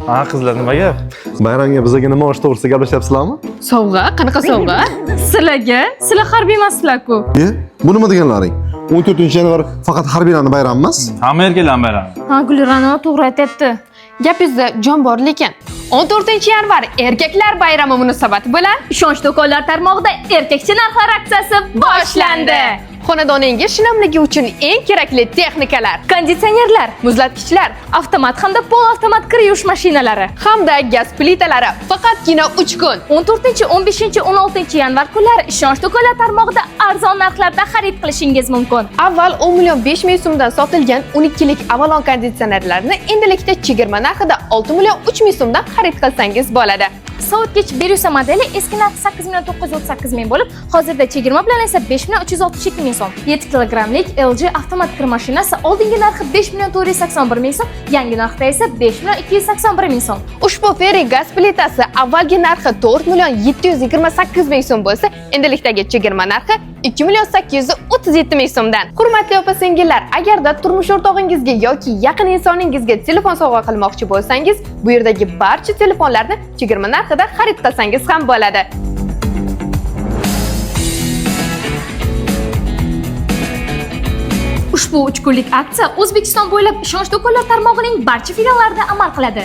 Ha, qizlar nimaga? Bayramga bizga nima olish to'g'risida gaplashyapsizlarmi? Sovg'a? Qanaqa sovg'a? Sizlarga? Sizlar harbiy emaslar-ku. Bu nima deganlaring? 14-yanvar faqat harbiylarning bayrami emas. Hamma erkaklar bayrami. Ha, Gulrano to'g'ri aytibdi. Gapingizda jon bor, lekin 14-yanvar erkaklar bayrami munosabati bilan ishonch do'konlar tarmog'ida erkakcha narxlar aksiyasi boshlandi. Xonadoningiz shinamligi uchun eng kerakli texnikalar: konditsionerlar, muzlatgichlar, avtomat hamda polavtomat kir yuvish mashinalari hamda gaz plitalari faqatgina 3 kun 14, 15, 16 yanvar kunlari ishonch do'konlar tarmog'ida arzon narxlarda xarid qilishingiz mumkin. Avval 10 million 5 ming so'mdan sotilgan 12 lik Avalon konditsionerlarni endilikda chegirma narxida 6 million 3 ming so'mdan xarid qilsangiz bo'ladi. Soatgich Berusa modeli eski narxi 8 million 938 ming bo'lib, hozirda chegirma bilan esa 5 million 362 ming so'm. 7 kilogramlik LG avtomat kir mashinasi oldingi narxi 5 million 481 ming so'm, yangi narxda esa 5 million 281 ming so'm. Ushbu Ferri gaz plitasi avvalgi narxi 4 million 728 ming so'm bo'lsa, endilikdagi chegirma narxi 2 million 837 ming so'mdan. Hurmatli opa-singillar, agarda turmush o'rtog'ingizga yoki yaqin insoningizga telefon sovg'a qilmoqchi bo'lsangiz, bu yerdagi barcha telefonlarni chegirma narxida xarid qilsangiz ham bo'ladi. Ushbu 3 kunlik aksiya O'zbekiston bo'ylab ishonch do'konlar tarmog'ining barcha filiallarida amal qiladi.